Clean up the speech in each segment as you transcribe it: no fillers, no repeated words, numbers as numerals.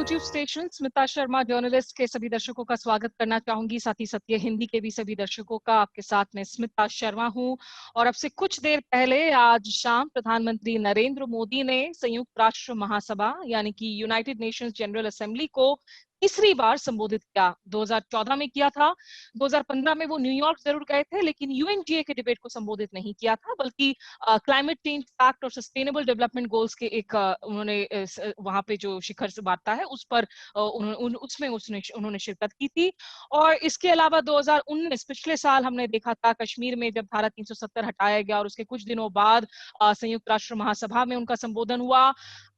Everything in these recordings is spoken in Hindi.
YouTube station Smita Sharma journalist के सभी दर्शकों का स्वागत करना चाहूंगी। साथ ही सत्य हिंदी के भी सभी दर्शकों का। आपके साथ में स्मिता शर्मा हूं। और अब से कुछ देर पहले आज शाम प्रधानमंत्री नरेंद्र मोदी ने संयुक्त राष्ट्र महासभा यानी कि यूनाइटेड नेशंस जनरल असेंबली को तीसरी बार संबोधित किया। 2014 में किया था, 2015 में वो न्यूयॉर्क जरूर गए थे, लेकिन यूएनजीए के डिबेट को संबोधित नहीं किया था, बल्कि क्लाइमेट चेंज फैक्ट और सस्टेनेबल डेवलपमेंट गोल्स के एक उन्होंने वहां पे जो शिखर से वार्ता है उस पर उसमें उन्होंने शिरकत की थी। और इसके अलावा 2019 पिछले साल हमने देखा था कश्मीर में जब धारा 370 हटाया गया और उसके कुछ दिनों बाद संयुक्त राष्ट्र महासभा में उनका संबोधन हुआ।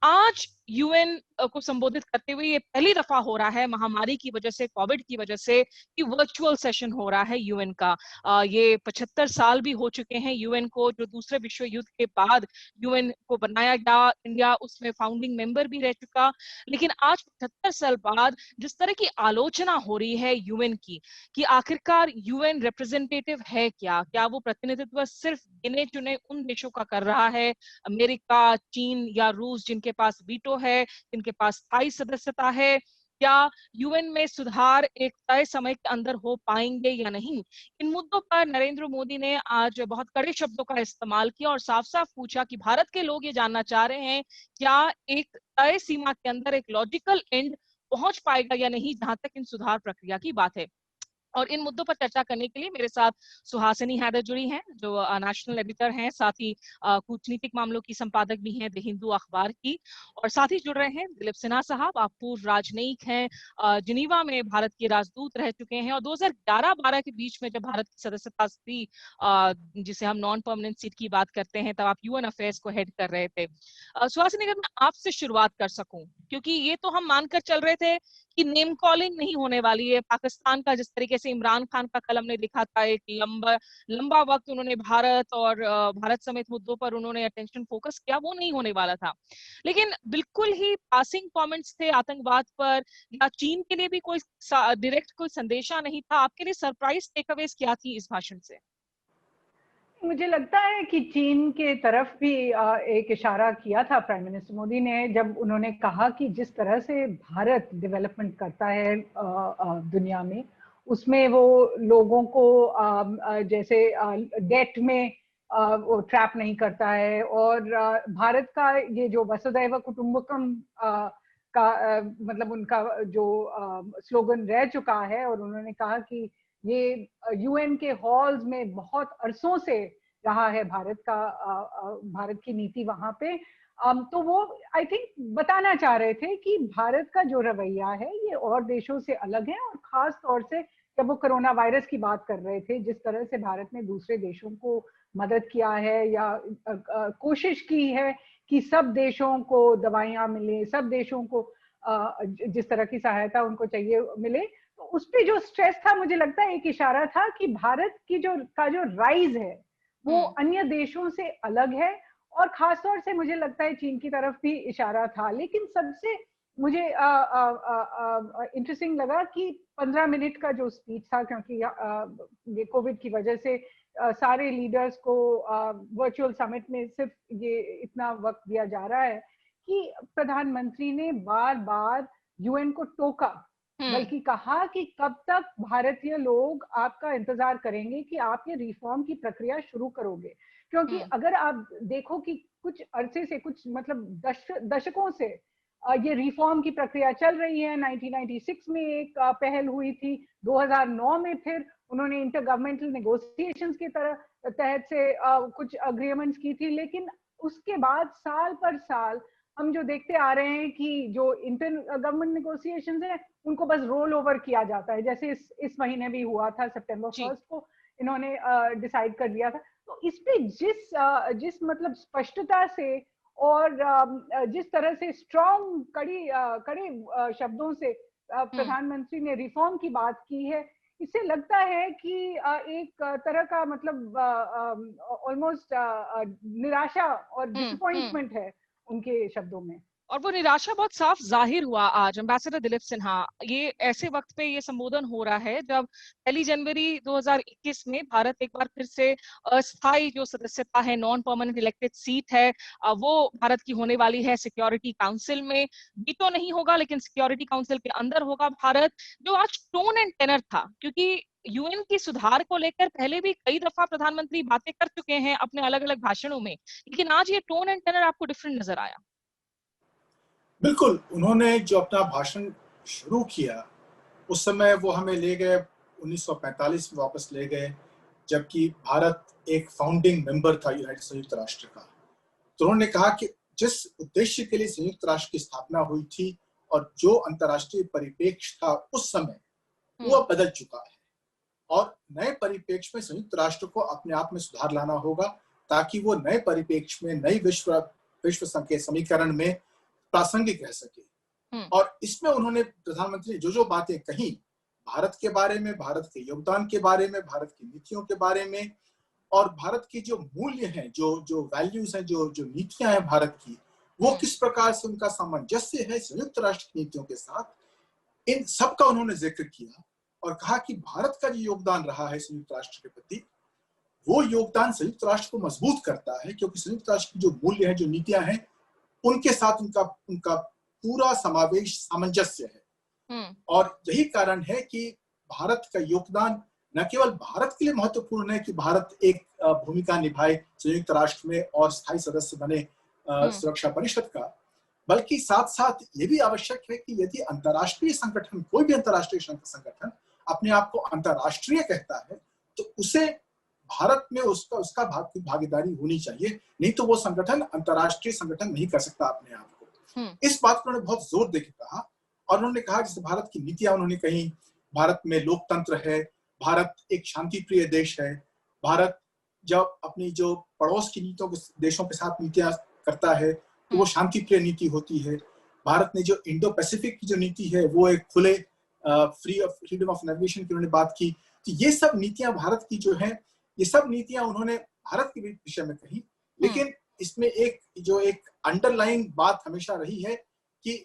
आज यूएन को संबोधित करते हुए ये पहली दफा हो रहा है महामारी की वजह से, कोविड की वजह से, कि वर्चुअल सेशन हो रहा है यूएन का। ये 75 साल भी हो चुके हैं यूएन को, जो दूसरे विश्व युद्ध के बाद यूएन को बनाया गया। इंडिया उसमें फाउंडिंग मेंबर भी रह चुका, लेकिन आज 75 साल बाद जिस तरह की आलोचना हो रही है यूएन की, कि आखिरकार यूएन रिप्रेजेंटेटिव है क्या, क्या वो प्रतिनिधित्व सिर्फ गिने चुने उन देशों का कर रहा है, अमेरिका, चीन या रूस, जिनके पास वीटो है, जिनके पास स्थायी सदस्यता है, क्या यूएन में सुधार एक तय समय के अंदर हो पाएंगे या नहीं। इन मुद्दों पर नरेंद्र मोदी ने आज बहुत कड़े शब्दों का इस्तेमाल किया और साफ साफ पूछा कि भारत के लोग ये जानना चाह रहे हैं, क्या एक तय सीमा के अंदर एक लॉजिकल एंड पहुंच पाएगा या नहीं, जहां तक इन सुधार प्रक्रिया की बात है। और इन मुद्दों पर चर्चा करने के लिए मेरे साथ सुहासिनी हैदर जुड़ी हैं, जो नेशनल एडिटर हैं, साथ ही कूटनीतिक मामलों की संपादक भी हैं द हिंदू अखबार की। और साथ ही जुड़ रहे हैं दिलीप सिन्हा साहब, आप पूर्व राजनयिक हैं, जिनीवा में भारत के राजदूत रह चुके हैं, और 2011-12 के बीच में जब भारत की सदस्यता थी, जिसे हम नॉन परमानेंट सीट की बात करते हैं, तब आप यूएन अफेयर्स को हेड कर रहे थे। सुहासिनी, अगर मैं आपसे शुरुआत कर सकूं, क्योंकि ये तो हम मानकर चल रहे थे कि नेम कॉलिंग नहीं होने वाली है। पाकिस्तान का जिस तरीके से इमरान खान का कल हमने देखा था, एक लंबा लंबा वक्त उन्होंने भारत और भारत समेत मुद्दों पर उन्होंने अटेंशन फोकस किया, वो नहीं होने वाला था। लेकिन बिल्कुल ही पासिंग कमेंट्स थे आतंकवाद पर, या चीन के लिए भी कोई डायरेक्ट कोई संदेशा नहीं था। आपके लिए सरप्राइज टेकअवेज क्या थी इस भाषण से? मुझे लगता है कि चीन के तरफ भी एक इशारा किया था प्राइम मिनिस्टर मोदी ने, जब उन्होंने कहा कि जिस तरह से भारत डेवलपमेंट करता है दुनिया में, उसमें वो लोगों को जैसे डेट में वो ट्रैप नहीं करता है। और भारत का ये जो वसुधैव कुटुंबकम मतलब उनका जो स्लोगन रह चुका है, और उन्होंने कहा कि ये यूएन के हॉल्स में बहुत अरसों से रहा है भारत का, भारत की नीति वहां पे। तो वो आई थिंक बताना चाह रहे थे कि भारत का जो रवैया है ये और देशों से अलग है। और खास तौर से जब वो कोरोना वायरस की बात कर रहे थे, जिस तरह से भारत ने दूसरे देशों को मदद किया है या कोशिश की है कि सब देशों को दवाइयां मिले, सब देशों को जिस तरह की सहायता उनको चाहिए मिले, तो उस पे जो स्ट्रेस था, मुझे लगता है एक इशारा था कि भारत की जो राइज है वो अन्य देशों से अलग है। और खासतौर से मुझे लगता है चीन की तरफ भी इशारा था। लेकिन सबसे मुझे इंटरेस्टिंग लगा कि 15 मिनट का जो स्पीच था, क्योंकि ये कोविड की वजह से सारे लीडर्स को वर्चुअल समिट में सिर्फ ये इतना वक्त दिया जा रहा है कि प्रधानमंत्री ने बार बार यूएन को टोका, बल्कि कहा कि कब तक भारतीय लोग आपका इंतजार करेंगे कि आप ये रिफॉर्म की प्रक्रिया शुरू करोगे। क्योंकि अगर आप देखो कि कुछ अरसे से, कुछ मतलब दशकों से ये रिफॉर्म की प्रक्रिया चल रही है। 1996 में एक पहल हुई थी, 2009 में फिर उन्होंने इंटर गवर्नमेंटल नेगोशिएशंस के तहत से कुछ अग्रीमेंट्स की थी। लेकिन उसके बाद साल पर साल हम जो देखते आ रहे हैं कि जो इंटर गवर्नमेंट नेगोशिएशंस है उनको बस रोल ओवर किया जाता है। जैसे इस महीने भी हुआ था, सितंबर 1 को इन्होंने डिसाइड कर दिया था। तो इस पे जिस मतलब स्पष्टता से और जिस तरह से स्ट्रॉन्ग कड़े शब्दों से प्रधानमंत्री ने रिफॉर्म की बात की है, इससे लगता है कि एक तरह का मतलब ऑलमोस्ट निराशा और डिसअपॉइंटमेंट है उनके शब्दों में। और वो निराशा बहुत साफ जाहिर हुआ आज। एम्बेसडर दिलीप सिन्हा, ये ऐसे वक्त पे ये संबोधन हो रहा है जब 1 जनवरी 2021 में भारत एक बार फिर से अस्थायी जो सदस्यता है, नॉन परमानेंट इलेक्टेड सीट है, वो भारत की होने वाली है सिक्योरिटी काउंसिल में। वीटो नहीं होगा लेकिन सिक्योरिटी काउंसिल के अंदर होगा भारत। जो आज टोन एंड टेनर था, क्योंकि यूएन की सुधार को लेकर पहले भी कई दफा प्रधानमंत्री बातें कर चुके हैं अपने अलग अलग भाषणों में, लेकिन आज ये टोन एंड टेनर आपको डिफरेंट नजर आया। बिल्कुल, उन्होंने जो अपना भाषण शुरू किया उस समय वो हमें ले गए 1945 में वापस ले गए, जबकि भारत एक फाउंडिंग मेंबर था संयुक्त राष्ट्र का। तो उन्होंने कहा कि जिस उद्देश्य के लिए संयुक्त राष्ट्र की स्थापना हुई थी और जो अंतर्राष्ट्रीय परिप्रेक्ष्य था उस समय, वो अब बदल चुका है और नए परिप्रेक्ष्य में संयुक्त राष्ट्र को अपने आप में सुधार लाना होगा ताकि वो नए परिप्रेक्ष्य में नई विश्व के समीकरण में प्रासंगिक रह सके। और इसमें उन्होंने प्रधानमंत्री ने जो बातें कही भारत के बारे में, भारत के योगदान के बारे में, भारत की नीतियों के बारे में और भारत की जो मूल्य हैं, जो वैल्यूज हैं, जो नीतियां हैं भारत की, वो किस प्रकार से उनका सामंजस्य है संयुक्त राष्ट्र की नीतियों के साथ, इन सब का उन्होंने जिक्र किया और कहा कि भारत का जो योगदान रहा है संयुक्त राष्ट्र के प्रति, वो योगदान संयुक्त राष्ट्र को मजबूत करता है क्योंकि संयुक्त राष्ट्र की जो मूल्य हैं, जो नीतियां हैं, उनके साथ उनका पूरा समावेश सामंजस्य है। और यही कारण है कि भारत का योगदान न केवल भारत के लिए महत्वपूर्ण है कि भारत एक भूमिका निभाए संयुक्त राष्ट्र में और स्थायी सदस्य बने सुरक्षा परिषद का, बल्कि साथ साथ ये भी आवश्यक है कि यदि अंतर्राष्ट्रीय संगठन, कोई भी अंतर्राष्ट्रीय संगठन अपने आप को अंतर्राष्ट्रीय कहता है तो उसे भारत में उसका भागीदारी होनी चाहिए, नहीं तो वो संगठन अंतर्राष्ट्रीय संगठन नहीं कर सकता अपने आप को। इस बात को उन्होंने बहुत जोर देकर कहा और उन्होंने कहा जैसे भारत की नीतियां उन्होंने कही, भारत में लोकतंत्र है, भारत एक शांति प्रिय देश है, भारत जब अपनी जो पड़ोस की नीतियों देशों के साथ नीतियां करता है तो वो शांति प्रिय नीति होती है। भारत ने जो इंडो पैसिफिक की जो नीति है वो एक खुले फ्रीडम ऑफ नेविगेशन की उन्होंने बात की। तो ये सब नीतियां भारत की जो है, ये सब नीतियां उन्होंने भारत के विषय में कही, लेकिन इसमें एक अंडरलाइन बात हमेशा रही है कि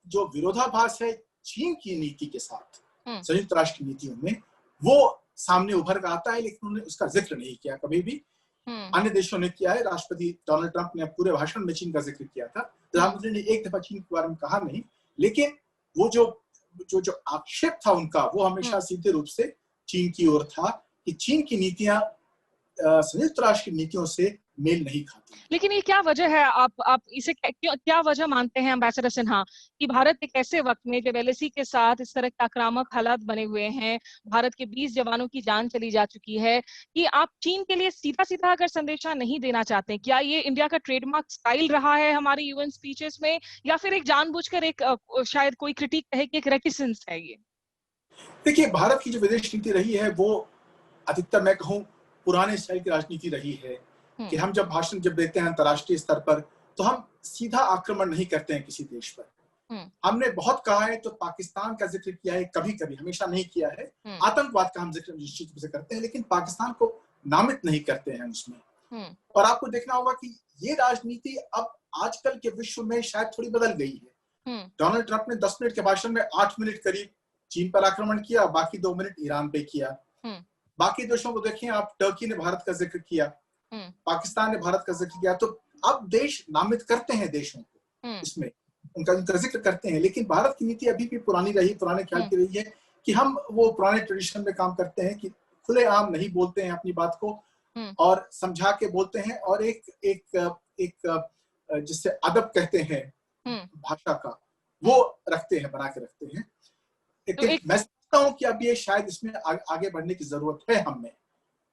जो विरोधाभास है चीन की नीति के साथ संयुक्त राष्ट्र की नीतियों में, वो सामने उभर कर आता है, लेकिन उन्होंने उसका जिक्र नहीं किया कभी भी। अन्य देशों ने किया है, राष्ट्रपति डोनाल्ड ट्रंप ने पूरे भाषण में चीन का जिक्र किया था, प्रधानमंत्री ने एक दफा चीन के बारे में कहा नहीं, लेकिन वो जो आक्षेप था उनका, वो हमेशा सीधे रूप से चीन की ओर था कि चीन की नीतियां संयुक्त राष्ट्र की नीतियों से मेल नहीं खाती। लेकिन ये क्या वजह है, आप इसे क्या वजह मानते हैं एम्बेसडर सिन्हा कि भारत एक ऐसे वक्त में जब एलएसी के साथ इस तरह के आक्रामक हालात बने हुए हैं, भारत के 20 जवानों की जान चली जा चुकी है, कि आप चीन के लिए सीधा सीधा अगर संदेशा नहीं देना चाहते? क्या ये इंडिया का ट्रेडमार्क स्टाइल रहा है हमारी यूएन स्पीचेस में, या फिर एक जानबूझकर एक शायद कोई क्रिटिक कहे कि एक रेटिसेंस है ये? देखिए, भारत की जो विदेश नीति रही है वो अधिकतर मैं कहूँ पुराने स्टाइल की राजनीति रही है कि हम जब भाषण देते हैं अंतर्राष्ट्रीय स्तर पर तो हम सीधा आक्रमण नहीं करते हैं किसी देश पर। हमने बहुत कहा है तो पाकिस्तान का जिक्र किया है, कभी कभी, हमेशा नहीं किया है। आतंकवाद का हम जिक्र निश्चित रूप से करते हैं, लेकिन पाकिस्तान को नामित नहीं करते हैं उसमें। और आपको देखना होगा कि ये राजनीति अब आजकल के विश्व में शायद थोड़ी बदल गई है। डोनाल्ड ट्रंप ने 10 मिनट के भाषण में 8 मिनट करीब चीन पर आक्रमण किया, बाकी 2 मिनट ईरान पे किया। बाकी देशों को देखें आप, टर्की ने भारत का जिक्र किया, पाकिस्तान ने भारत का जिक्र किया, तो अब देश नामित करते हैं देशों को, इसमें उनका जिक्र करते हैं। लेकिन भारत की नीति अभी भी पुरानी रही, पुराने ख्याल की रही है कि हम वो पुराने ट्रेडिशन में काम करते हैं कि खुलेआम नहीं बोलते हैं अपनी बात को और समझा के बोलते हैं, और एक जिससे अदब कहते हैं भाषा का, वो रखते हैं, बना के रखते हैं। लेकिन मैं समझता हूँ कि अब ये शायद इसमें आगे बढ़ने की जरूरत है हमें,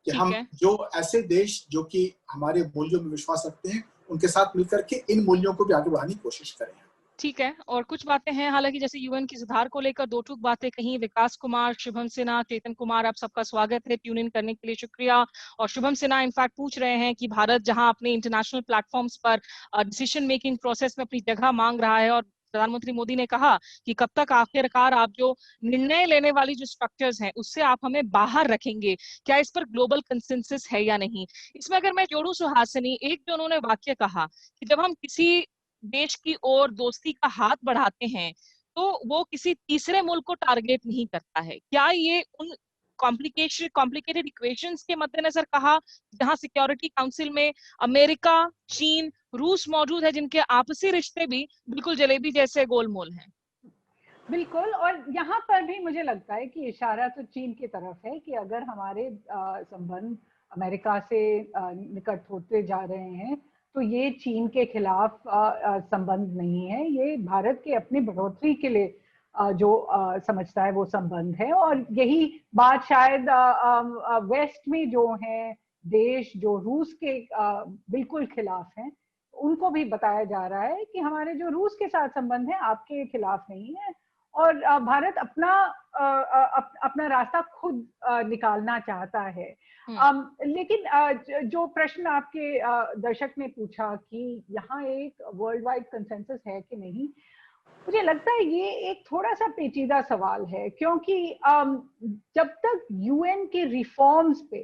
कि हम जो ऐसे देश जो कि हमारे मूल्यों में विश्वास रखते हैं उनके साथ मिलकर के इन मूल्यों को भी आगे बढ़ाने की कोशिश करें। ठीक है, और कुछ बातें हैं हालांकि जैसे यूएन की सुधार को लेकर दो टूक बातें कहीं। विकास कुमार, शुभम सिन्हा, चेतन कुमार, आप सबका स्वागत है, ट्यून इन करने के लिए शुक्रिया। और शुभम सिन्हा इनफैक्ट पूछ रहे हैं कि भारत जहां अपने इंटरनेशनल प्लेटफॉर्म्स पर डिसीजन मेकिंग प्रोसेस में अपनी जगह मांग रहा है, और प्रधानमंत्री मोदी ने कहा कि कब तक आखिरकार आप जो निर्णय लेने वाली जो स्ट्रक्चर्स हैं उससे आप हमें बाहर रखेंगे, क्या इस पर ग्लोबल कंसेंसस है या नहीं? इसमें अगर मैं जोड़ूं सुहासिनी, एक जो उन्होंने वाक्य कहा कि जब हम किसी देश की ओर दोस्ती का हाथ बढ़ाते हैं तो वो किसी तीसरे मुल्क को टारगेट नहीं करता है। क्या ये उन कॉम्प्लिकेटेड इक्वेशंस के मद्देनजर कहा जहां सिक्योरिटी काउंसिल में अमेरिका, चीन, रूस मौजूद है, जिनके आपसी रिश्ते भी बिल्कुल जलेबी जैसे गोलमोल हैं? बिल्कुल, और यहाँ पर भी मुझे लगता है कि इशारा तो चीन की तरफ है कि अगर हमारे संबंध अमेरिका से निकट होते जा रहे हैं तो ये चीन के खिलाफ संबंध नहीं है, ये भारत के अपनी बढ़ोतरी के लिए जो समझता है वो संबंध है। और यही बात शायद वेस्ट में जो है देश जो रूस के बिल्कुल खिलाफ हैं, उनको भी बताया जा रहा है कि हमारे जो रूस के साथ संबंध है आपके खिलाफ नहीं है, और भारत अपना रास्ता खुद निकालना चाहता है। लेकिन जो प्रश्न आपके दर्शक ने पूछा कि यहाँ एक वर्ल्ड वाइड कंसेंसस है कि नहीं, मुझे लगता है ये एक थोड़ा सा पेचीदा सवाल है, क्योंकि जब तक यूएन के रिफॉर्म्स पे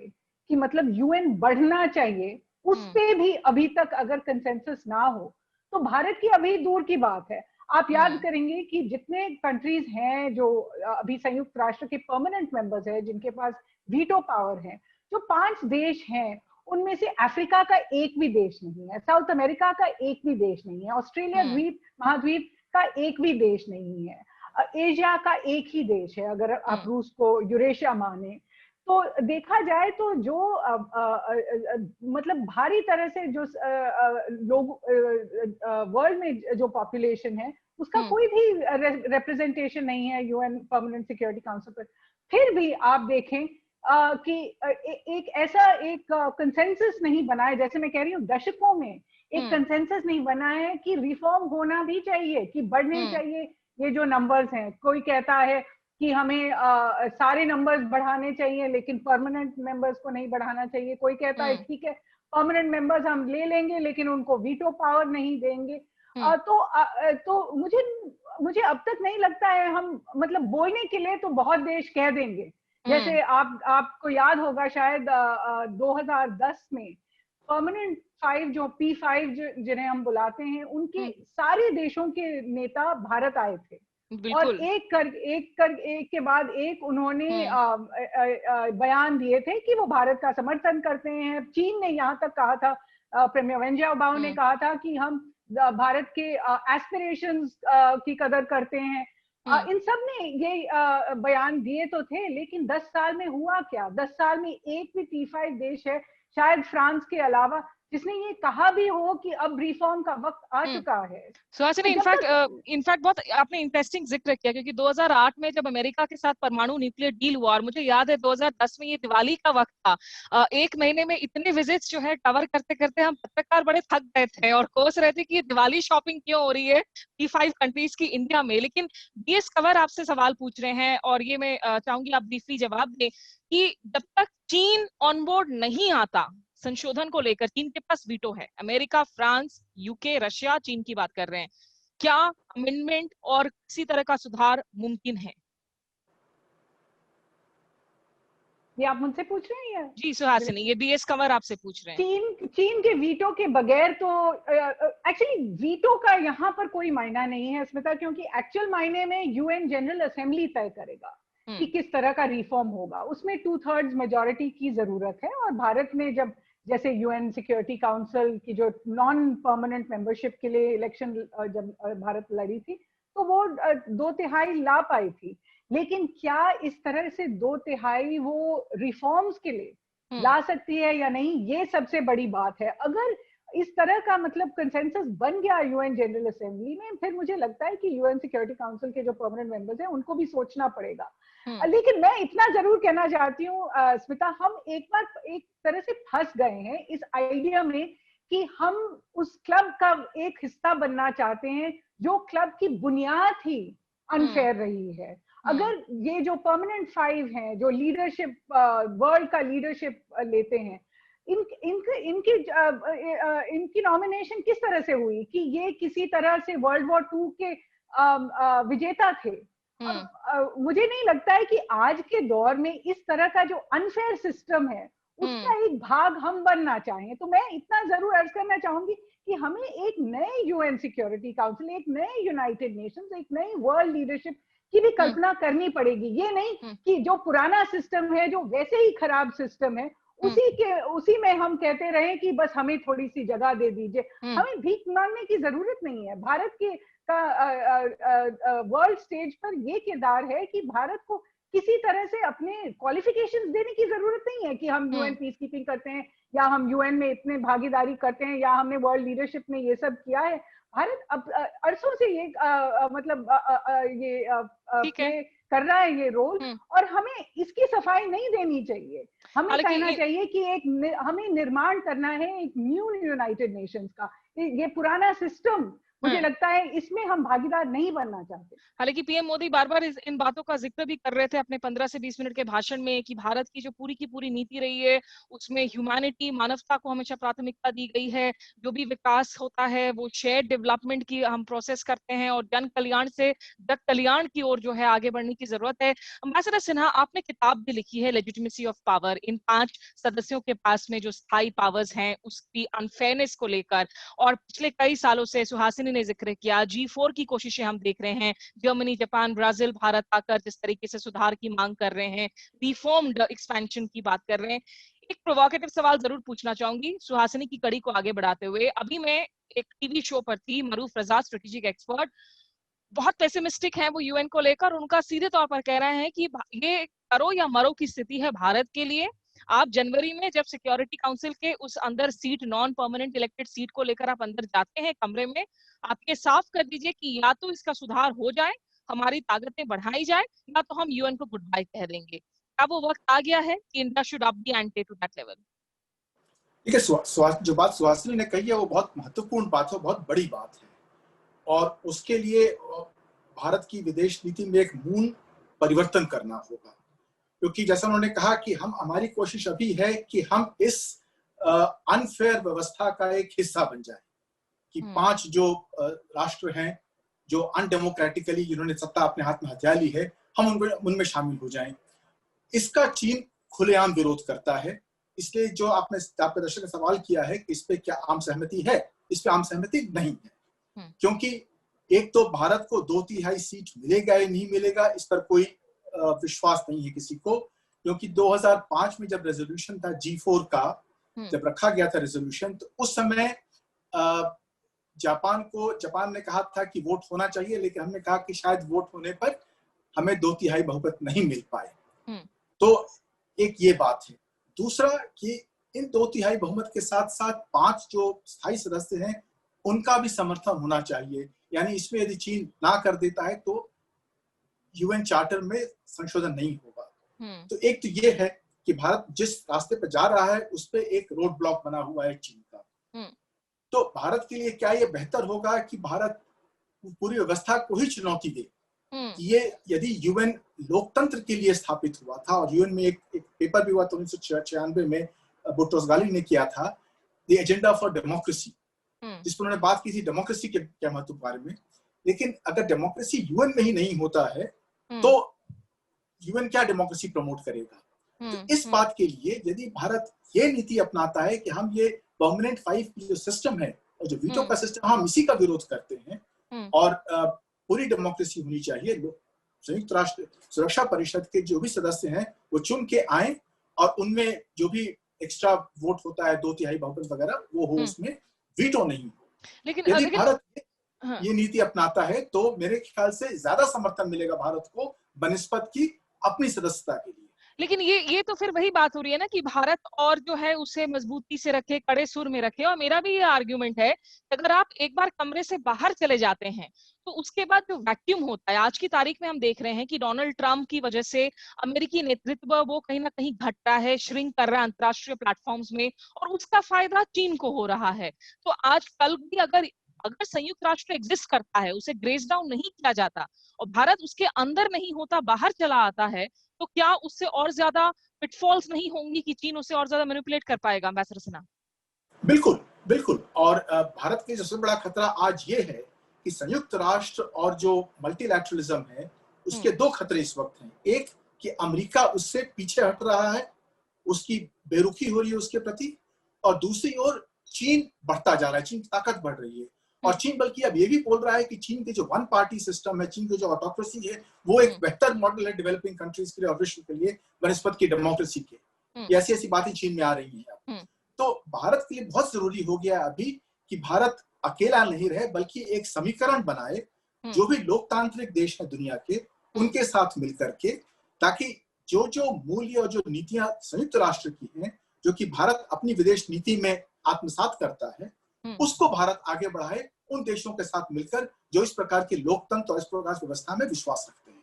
कि मतलब यूएन बढ़ना चाहिए उस पे भी अभी तक अगर कंसेंसस ना हो तो भारत की अभी दूर की बात है। आप याद करेंगे कि जितने कंट्रीज हैं जो अभी संयुक्त राष्ट्र के परमानेंट मेंबर्स हैं जिनके पास वीटो पावर है, जो 5 देश हैं उनमें से अफ्रीका का एक भी देश नहीं है, साउथ अमेरिका का एक भी देश नहीं है, ऑस्ट्रेलिया द्वीप महाद्वीप का एक भी देश नहीं है, एशिया का एक ही देश है अगर आप रूस को यूरेशिया माने। तो देखा जाए तो जो मतलब भारी तरह से जो लोग वर्ल्ड में जो पॉपुलेशन है उसका कोई भी रिप्रेजेंटेशन नहीं है यूएन परमानेंट सिक्योरिटी काउंसिल पर। फिर भी आप देखें कि एक ऐसा एक कंसेंसस नहीं बना है, जैसे मैं कह रही हूँ दशकों में एक कंसेंसस नहीं बना है कि रिफॉर्म होना भी चाहिए, कि बढ़ने चाहिए ये जो नंबर्स हैं। कोई कहता है कि हमें सारे नंबर्स बढ़ाने चाहिए लेकिन परमानेंट मेंबर्स को नहीं बढ़ाना चाहिए। कोई कहता है ठीक है परमानेंट मेंबर्स हम ले लेंगे लेकिन उनको वीटो पावर नहीं देंगे। तो मुझे अब तक नहीं लगता है, हम मतलब बोलने के लिए तो बहुत देश कह देंगे, जैसे आपको याद होगा शायद 2010 में परमानेंट 5 जो P5 जिन्हें हम बुलाते हैं उनके सारे देशों के नेता भारत आए थे और एक के बाद एक उन्होंने बयान दिए थे कि वो भारत का समर्थन करते हैं। चीन ने यहाँ तक कहा था, प्रेमियर वेन जियाओबाओ ने कहा था कि हम भारत के एस्पिरेशंस की कदर करते हैं। इन सब ने ये बयान दिए तो थे, लेकिन 10 साल में हुआ क्या? 10 साल में एक भी P5 देश है शायद फ्रांस के अलावा जिसने ये कहा भी हो कि अब रिफॉर्म का वक्त आ चुका है। सुहासिनी, इनफैक्ट बहुत आपने इंटरेस्टिंग जिक्र किया, क्योंकि 2008 में जब अमेरिका के साथ परमाणु न्यूक्लियर डील हुआ, और मुझे याद है 2010 में ये दिवाली का वक्त था, एक महीने में इतने विजिट्स जो है कवर करते करते हम पत्रकार बड़े थक गए थे और कोस रहे थे कि ये दिवाली शॉपिंग क्यों हो रही है P5 कंट्रीज की इंडिया में। लेकिन बीएस कंवर आपसे सवाल पूछ रहे हैं और ये मैं चाहूंगी आप ब्रीफली जवाब दें कि जब तक चीन ऑन बोर्ड नहीं आता संशोधन को लेकर, चीन के पास वीटो है, अमेरिका, फ्रांस, यूके, रशिया चीन की बात कर रहे हैं, क्या अमेंडमेंट और किसी तरह का सुधार मुमकिन है? ये आप मुझसे पूछ रहे हैं? जी सुहासिनी, ये बीएस कंवर आपसे पूछ रहे हैं। चीन के वीटो के बगैर तो एक्चुअली वीटो का यहाँ पर कोई मायना नहीं है स्मिता, क्योंकि एक्चुअल मायने में यूएन जनरल असेंबली तय करेगा कि किस तरह का रिफॉर्म होगा। उसमें 2/3 मेजॉरिटी की जरूरत है, और भारत ने जब जैसे यूएन सिक्योरिटी काउंसिल की जो नॉन परमानेंट मेंबरशिप के लिए इलेक्शन जब भारत लड़ी थी तो वो 2/3 ला पाई थी। लेकिन क्या इस तरह से 2/3 वो रिफॉर्म्स के लिए ला सकती है या नहीं, ये सबसे बड़ी बात है। अगर इस तरह का मतलब कंसेंसस बन गया यूएन जनरल असेंबली में, फिर मुझे लगता है कि यूएन सिक्योरिटी काउंसिल के जो परमानेंट मेंबर्स हैं उनको भी सोचना पड़ेगा। लेकिन मैं इतना जरूर कहना चाहती हूँ स्मिता, हम एक बार एक तरह से फंस गए हैं इस आइडिया में कि हम उस क्लब का एक हिस्सा बनना चाहते हैं जो क्लब की बुनियाद ही अनफेयर रही है। अगर ये जो परमानेंट 5 हैं जो लीडरशिप वर्ल्ड का लीडरशिप लेते हैं, इनकी नॉमिनेशन किस तरह से हुई कि ये किसी तरह से वर्ल्ड वॉर 2 के विजेता थे। मुझे नहीं लगता है कि आज के दौर में इस तरह का जो अनफेयर सिस्टम है उसका एक भाग हम बनना चाहें। तो मैं इतना जरूर अर्ज करना चाहूंगी कि हमें एक नए यूएन सिक्योरिटी काउंसिल, एक नए यूनाइटेड नेशंस, एक नई वर्ल्ड लीडरशिप की भी कल्पना करनी पड़ेगी। ये नहीं कि जो पुराना सिस्टम है, जो वैसे ही खराब सिस्टम है, उसी में हम कहते रहे कि बस हमें थोड़ी सी जगह दे दीजिए। हमें भीख मांगने की जरूरत नहीं है। भारत के का वर्ल्ड स्टेज पर ये किरदार है कि भारत को किसी तरह से अपने क्वालिफिकेशंस देने की जरूरत नहीं है कि हम यूएन पीस कीपिंग करते हैं, या हम यूएन में इतने भागीदारी करते हैं, या हमने वर्ल्ड लीडरशिप में ये सब किया है। भारत अब अरसों से ये मतलब ये प्ले कर रहा है ये रोल, और हमें इसकी सफाई नहीं देनी चाहिए। हमें कहना चाहिए कि हमें निर्माण करना है एक न्यू यूनाइटेड नेशंस का। ये पुराना सिस्टम, मुझे लगता है इसमें हम भागीदार नहीं बनना चाहते। हालांकि पीएम मोदी बार बार इन बातों का जिक्र भी कर रहे थे अपने 15 से 20 मिनट के भाषण में कि भारत की जो पूरी की पूरी नीति रही है उसमें ह्यूमैनिटी, मानवता को हमेशा प्राथमिकता दी गई है। जो भी विकास होता है वो शेयर्ड डेवलपमेंट की हम प्रोसेस करते हैं, और जन कल्याण से जग कल्याण की ओर जो है आगे बढ़ने की जरूरत है। अम्बेसडर सिन्हा, आपने किताब भी लिखी है लेजिटिमेसी ऑफ पावर, इन 5 सदस्यों के पास में जो स्थायी पावर्स हैं उसकी अनफेयरनेस को लेकर, और पिछले कई सालों से सुहासिनी ने जिक्र किया G4 की कोशिशें हम देख रहे हैं। जर्मनी, जापान, ब्राजील, भारत आकर जिस तरीके से सुधार की मांग कर रहे हैं, रिफॉर्म्ड एक्सपेंशन की बात कर रहे हैं। एक प्रोवोकेटिव सवाल जरूर पूछना चाहूंगी सुहासिनी की कड़ी को आगे बढ़ाते हुए। अभी मैं एक टीवी शो पर थी, मरूफ रजा स्ट्रेटेजिक एक्सपर्ट, बहुत पेसिमिस्टिक है वो यूएन को लेकर। उनका सीधे तौर पर कह रहे हैं कि ये करो या मरो की स्थिति है भारत के लिए। आप जनवरी में जब सिक्योरिटी काउंसिल के उस अंदर seat, non permanent elected seat को लेकर आप अंदर जाते हैं कमरे में, आप ये साफ कर दीजिए कि या तो इसका सुधार हो जाए, हमारी ताकतें बढ़ाई जाए, या तो हम यूएन को गुड बाय कह देंगे। क्या वो वक्त आ गया है कि India should up the ante to that level? देखिए, जो बात सुहासिनी ने कही है वो बहुत महत्वपूर्ण बात है, बहुत बड़ी बात है, और उसके लिए भारत की विदेश नीति में एक मूल परिवर्तन करना होगा। क्योंकि जैसा उन्होंने कहा कि हमारी कोशिश अभी है कि हम इस अनफेयर व्यवस्था का एक हिस्सा बन जाए, कि 5 जो राष्ट्र हैं जो अनडेमोक्रेटिकली जिन्होंने सत्ता अपने हाथ में हथिया ली है, हम उनमें शामिल हो जाएं। इसका चीन खुलेआम विरोध करता है। इसलिए जो आपके दर्शक ने सवाल किया है कि इस पे क्या आम सहमति है, इस पे आम सहमति नहीं है। क्योंकि एक तो भारत को 2/3 सीट मिलेगा या नहीं मिलेगा, इस पर कोई विश्वास नहीं है किसी को। क्योंकि 2005 में जब रेजोल्यूशन था G4 का, जब रखा गया था रेजोल्यूशन, तो उस समय जापान ने कहा था कि वोट होना चाहिए, लेकिन हमने कहा कि शायद वोट होने पर हमें 2/3 बहुमत नहीं मिल पाए। तो एक ये बात है। दूसरा कि इन 2/3 बहुमत के साथ साथ 5 जो स्थायी सदस्य हैं उनका भी समर्थन होना चाहिए। यानी इसमें यदि चीन ना कर देता है तो यूएन चार्टर में संशोधन नहीं होगा। तो एक तो ये है कि भारत जिस रास्ते पर जा रहा है उस पे एक रोड ब्लॉक बना हुआ है चीन का। तो भारत के लिए क्या ये बेहतर होगा कि भारत पूरी व्यवस्था को ही चुनौती दे। ये यदि यूएन लोकतंत्र के लिए स्थापित हुआ था, और यूएन में एक पेपर भी हुआ था 1996 में, बुट्रोस गाली ने किया था, द एजेंडा फॉर डेमोक्रेसी, जिस पर उन्होंने बात की थी डेमोक्रेसी के क्या महत्व के बारे में। लेकिन अगर डेमोक्रेसी यूएन में ही नहीं होता है तो यूएन क्या डेमोक्रेसी प्रमोट करेगा। तो इस बात के लिए यदि भारत ये नीति अपनाता है कि हम ये परमानेंट 5 की जो सिस्टम है और जो वीटो का सिस्टम, हम इसी का विरोध करते हैं, और पूरी डेमोक्रेसी होनी चाहिए। संयुक्त राष्ट्र सुरक्षा परिषद के जो भी सदस्य हैं वो चुन के आए, और उनमें जो भी एक्स्ट्रा वोट होता है 2/3 बहुमत वगैरह, वो हो, उसमें वीटो नहीं हो। यदि भारत ये नीति अपनाता है तो मेरे ख्याल से ज्यादा समर्थन मिलेगा भारत को बनिस्बत की अपनी सदस्यता के लिए। लेकिन ये तो फिर वही बात हो रही है ना कि भारत और जो है उसे मजबूती से रखे, कड़े सुर में रखे। और मेरा भी ये आर्ग्यूमेंट है कि अगर आप एक बार कमरे से बाहर चले जाते हैं तो उसके बाद जो वैक्यूम होता है, आज की तारीख में हम देख रहे हैं कि डोनाल्ड ट्रंप की वजह से अमेरिकी नेतृत्व वो कहीं ना कहीं घट रहा है, श्रिंक कर रहा है अंतरराष्ट्रीय प्लेटफॉर्म्स में, और उसका फायदा चीन को हो रहा है। तो आज कल भी अगर संयुक्त राष्ट्र एग्जिस्ट करता है, उसे ग्रेस डाउन नहीं किया जाता, और भारत उसके अंदर नहीं होता, बाहर चला आता है, तो क्या उससे और ज्यादा पिटफॉल्स नहीं होंगी कि चीन उसे और ज्यादा मैनिपुलेट कर पाएगा? एम्बेसडर सिन्हा। बिल्कुल बिल्कुल। और भारत के सबसे बड़ा खतरा आज ये है कि संयुक्त राष्ट्र और जो मल्टीलैटरलिज्म है उसके 2 खतरे इस वक्त हैं। एक कि अमेरिका उससे पीछे हट रहा है, उसकी बेरुखी हो रही है उसके प्रति, और दूसरी ओर चीन बढ़ता जा रहा है, चीन की ताकत बढ़ रही है। और चीन बल्कि अब ये भी बोल रहा है कि चीन के जो वन पार्टी सिस्टम है, चीन की जो ऑटोक्रेसी है, वो एक बेहतर मॉडल है डेवलपिंग कंट्रीज के लिए और विश्व के लिए बनस्पत की डेमोक्रेसी के। ऐसी ऐसी बातें चीन में आ रही हैं। तो भारत के लिए बहुत जरूरी हो गया अभी कि भारत अकेला नहीं रहे, बल्कि एक समीकरण बनाए जो भी लोकतांत्रिक देश है दुनिया के, उनके साथ मिलकर के, ताकि जो जो मूल्य और जो नीतियां संयुक्त राष्ट्र की हैं, जो कि भारत अपनी विदेश नीति में आत्मसात करता है, उसको भारत आगे बढ़ाए उन देशों के साथ मिलकर जो इस प्रकार के लोकतंत्र और इस प्रकार की व्यवस्था में विश्वास रखते हैं।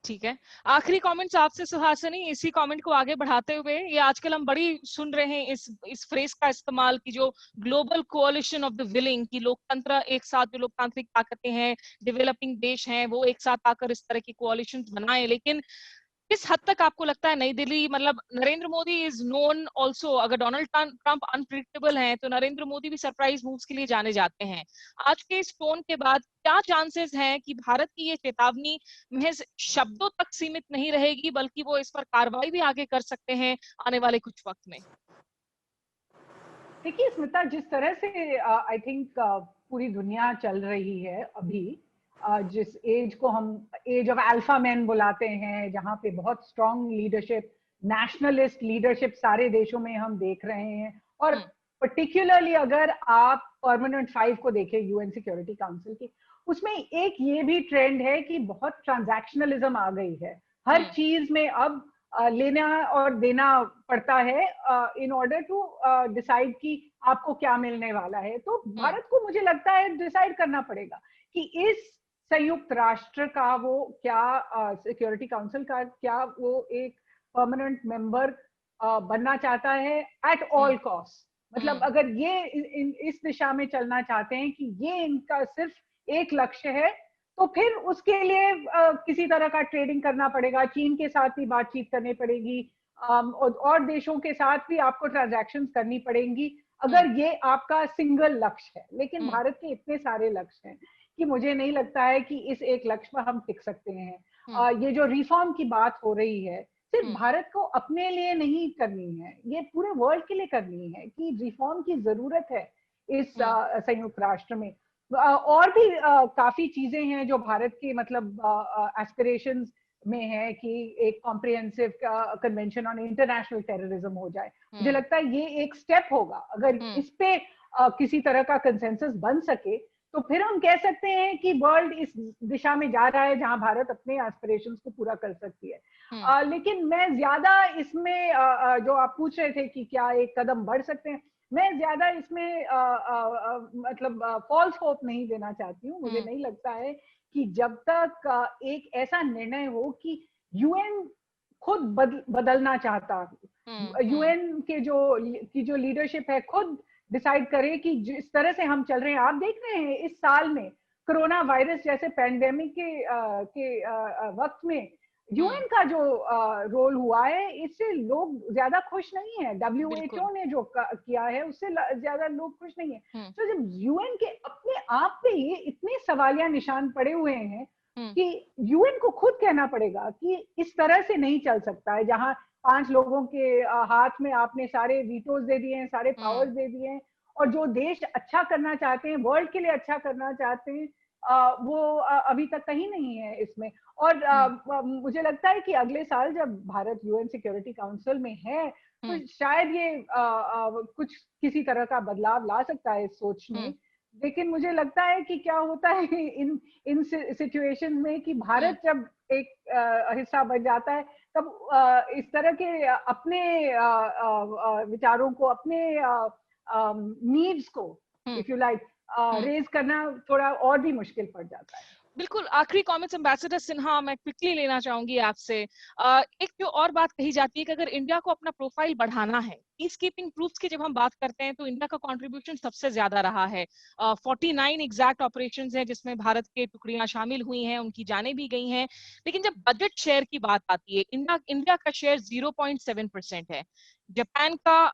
ठीक है, आखिरी कमेंट्स आपसे सुहासिनी, इसी कमेंट को आगे बढ़ाते हुए, ये आजकल हम बड़ी सुन रहे हैं इस फ्रेज का इस्तेमाल की जो ग्लोबल कोalition ऑफ द विलिंग, की लोकतंत्र एक साथ, जो लोकतांत्रिक ताकतें हैं, डेवलपिंग देश हैं, वो एक साथ आकर इस तरह की कोalition बनाए। लेकिन किस हद तक आपको लगता है नई दिल्ली, मतलब Narendra Modi is known also, अगर डोनाल्ड ट्रंप अनप्रिडिक्टेबल हैं तो नरेंद्र मोदी भी सरप्राइज मूव्स के लिए जाने जाते हैं। आज के इस टोन के बाद क्या चांसेस हैं कि भारत की ये चेतावनी महज शब्दों तक सीमित नहीं रहेगी, बल्कि वो इस पर कार्रवाई भी आगे कर सकते हैं आने वाले कुछ वक्त में? देखिए स्मिता, जिस तरह से आई थिंक पूरी दुनिया चल रही है अभी, जिस एज को हम एज ऑफ अल्फा मैन बुलाते हैं, जहाँ पे बहुत स्ट्रॉन्ग लीडरशिप, नेशनलिस्ट लीडरशिप सारे देशों में हम देख रहे हैं। और पर्टिकुलरली अगर आप परमानेंट 5 को देखें यूएन सिक्योरिटी काउंसिल की, उसमें एक ये भी ट्रेंड है कि बहुत ट्रांजैक्शनलिज्म आ गई है। हर चीज में अब लेना और देना पड़ता है इन ऑर्डर टू डिसाइड कि आपको क्या मिलने वाला है। तो भारत को मुझे लगता है डिसाइड करना पड़ेगा कि इस संयुक्त राष्ट्र का वो क्या, सिक्योरिटी काउंसिल का क्या वो एक परमानेंट मेंबर बनना चाहता है एट ऑल कॉस्ट। मतलब अगर ये इस दिशा में चलना चाहते हैं कि ये इनका सिर्फ एक लक्ष्य है, तो फिर उसके लिए किसी तरह का ट्रेडिंग करना पड़ेगा, चीन के साथ भी बातचीत करनी पड़ेगी, और देशों के साथ भी आपको ट्रांजैक्शन करनी पड़ेंगी, अगर ये आपका सिंगल लक्ष्य है। लेकिन भारत के इतने सारे लक्ष्य हैं कि मुझे नहीं लगता है कि इस एक लक्ष्य पर हम टिक सकते हैं। ये जो रिफॉर्म की बात हो रही है, सिर्फ भारत को अपने लिए नहीं करनी है, ये पूरे वर्ल्ड के लिए करनी है कि रिफॉर्म की जरूरत है इस संयुक्त राष्ट्र में। और भी काफी चीजें हैं जो भारत के मतलब एस्पिरेशंस में है कि एक comprehensive convention on international terrorism हो जाए। मुझे लगता है ये एक स्टेप होगा। अगर इस पे किसी तरह का कंसेंसस बन सके, तो फिर हम कह सकते हैं कि वर्ल्ड इस दिशा में जा रहा है जहां भारत अपने एस्पिरेशंस को पूरा कर सकती है। लेकिन मैं ज्यादा इसमें जो आप पूछ रहे थे कि क्या एक कदम बढ़ सकते हैं, मैं ज्यादा इसमें मतलब फॉल्स होप नहीं देना चाहती हूँ। मुझे नहीं लगता है कि जब तक एक ऐसा निर्णय हो कि यूएन खुद बदलना चाहता, यूएन के जो लीडरशिप है खुद डिसाइड करे कि जिस तरह से हम चल रहे हैं। आप देख रहे हैं इस साल में कोरोना वायरस जैसे पैंडेमिक के वक्त में यूएन का जो रोल हुआ है, इससे लोग ज्यादा खुश नहीं है। WHO ने जो किया है उससे ज्यादा लोग खुश नहीं है। तो जब यूएन के अपने आप पे ये इतने सवालिया निशान पड़े हुए हैं कि यूएन को खुद कहना पड़ेगा कि इस तरह से नहीं चल सकता है, जहां 5 लोगों के हाथ में आपने सारे वीटोज दे दिए हैं, सारे पावर्स दे दिए हैं, और जो देश अच्छा करना चाहते हैं, वर्ल्ड के लिए अच्छा करना चाहते हैं, वो अभी तक कहीं नहीं है इसमें। और मुझे लगता है कि अगले साल जब भारत यूएन सिक्योरिटी काउंसिल में है, तो शायद ये कुछ किसी तरह का बदलाव ला सकता है इस सोच में। लेकिन मुझे लगता है कि क्या होता है इन सिचुएशन में कि भारत जब एक हिस्सा बन जाता है, तब इस तरह के अपने विचारों को, अपने नीड्स को इफ यू लाइक रेज करना थोड़ा और भी मुश्किल पड़ जाता है। बिल्कुल, आखिरी कमेंट्स एम्बेसडर सिन्हा मैं क्विकली लेना चाहूंगी आपसे। एक जो और बात कही जाती है कि अगर इंडिया को अपना प्रोफाइल बढ़ाना है, पीस कीपिंग ट्रूप्स की जब हम बात करते हैं तो इंडिया का कंट्रीब्यूशन सबसे ज्यादा रहा है। 49 एग्जैक्ट ऑपरेशंस हैं जिसमें भारत के टुकड़ियां शामिल हुई हैं, उनकी जानें भी गई हैं। लेकिन जब बजट शेयर की बात आती है, इंडिया का शेयर 0.7% है, जापान का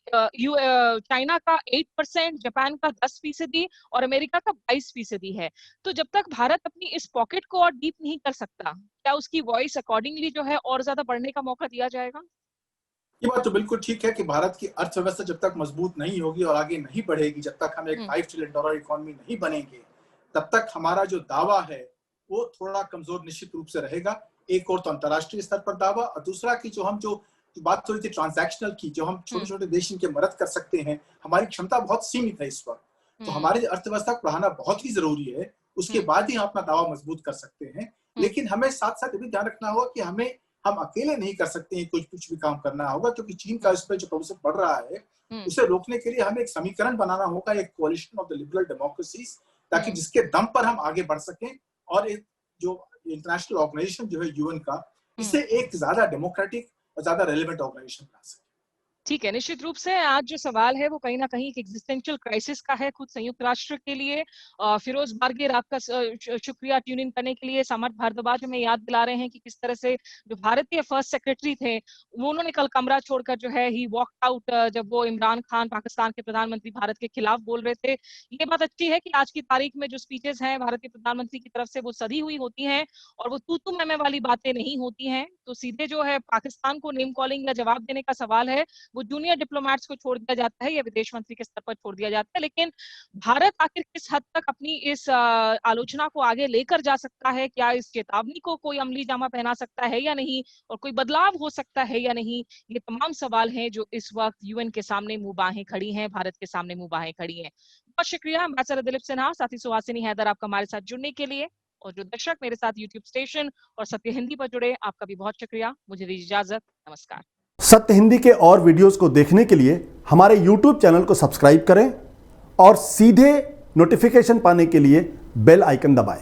चाइना का 8%, जापान का 10% और अमेरिका का 22% है। तो जब तक भारत अपनी इस पॉकेट को और डीप नहीं कर सकता, क्या उसकी वॉइस अकॉर्डिंगली जो है और ज्यादा बढ़ने का मौका दिया जाएगा? ये बात तो बिल्कुल ठीक है कि भारत की अर्थव्यवस्था जब तक मजबूत नहीं होगी और आगे नहीं बढ़ेगी, जब तक हम एक $5 ट्रिलियन इकोनॉमी नहीं बनेंगे, तब तक हमारा जो दावा है वो थोड़ा कमजोर निश्चित रूप से रहेगा। एक और तो अंतर्राष्ट्रीय स्तर पर दावा, और दूसरा कि जो बात हो रही थी ट्रांजैक्शनल की, जो हम छोटे छोटे देश इनके मदद कर सकते हैं, हमारी क्षमता बहुत सीमित है इस वक्त। तो हमारी अर्थव्यवस्था को बढ़ाना बहुत ही जरूरी है, उसके बाद ही हम अपना दावा मजबूत कर सकते हैं। लेकिन हमें साथ साथ ये भी ध्यान रखना होगा कि हम अकेले नहीं कर सकते हैं, कुछ भी काम करना होगा, क्योंकि चीन का इस पर जो प्रभुत्व बढ़ रहा है उसे रोकने के लिए हमें एक समीकरण बनाना होगा, एक collision of the liberal democracies, ताकि जिसके दम पर हम आगे बढ़ सकें और एक जो इंटरनेशनल ऑर्गेनाइजेशन जो है यूएन का, इसे एक ज्यादा डेमोक्रेटिक और ज्यादा रेलेवेंट ऑर्गेनाइजेशन बना सके। ठीक है, निश्चित रूप से आज जो सवाल है वो कहीं ना कहीं एक एग्जिस्टेंशियल क्राइसिस का है खुद संयुक्त राष्ट्र के लिए। फिरोज बारगीर, आपका शुक्रिया ट्यून इन करने के लिए। समर्थ भारद्वाज हमें याद दिला रहे हैं कि किस तरह से जो भारतीय फर्स्ट सेक्रेटरी थे वो उन्होंने कल कमरा छोड़कर जो है ही वॉक आउट, जब वो इमरान खान पाकिस्तान के प्रधानमंत्री भारत के खिलाफ बोल रहे थे। ये बात अच्छी है कि आज की तारीख में जो स्पीचेस हैं भारतीय प्रधानमंत्री की तरफ से वो सधी हुई होती हैं और वो तू तू मैं वाली बातें नहीं होती हैं। तो सीधे जो है पाकिस्तान को नेम कॉलिंग या जवाब देने का सवाल है वो जूनियर डिप्लोमेट्स को छोड़ दिया जाता है या विदेश मंत्री के स्तर पर छोड़ दिया जाता है। लेकिन भारत आखिर किस हद तक अपनी इस आलोचना को आगे लेकर जा सकता है? क्या इस चेतावनी को कोई अमली जामा पहना सकता है या नहीं, और कोई बदलाव हो सकता है या नहीं? ये तमाम सवाल हैं जो इस वक्त यूएन के सामने मुंह खड़ी हैं, भारत के सामने मुंह खड़ी हैं। बहुत शुक्रिया एम्बेसडर दिलीप सिन्हा, साथी सुहासिनी हैदर, आपका हमारे साथ जुड़ने के लिए। और जो दर्शक मेरे साथ यूट्यूब स्टेशन और सत्य हिंदी पर जुड़े, आपका भी बहुत शुक्रिया। मुझे दीजिए इजाजत, नमस्कार। सत्य हिंदी के और वीडियोस को देखने के लिए हमारे YouTube चैनल को सब्सक्राइब करें और सीधे नोटिफिकेशन पाने के लिए बेल आइकन दबाएं।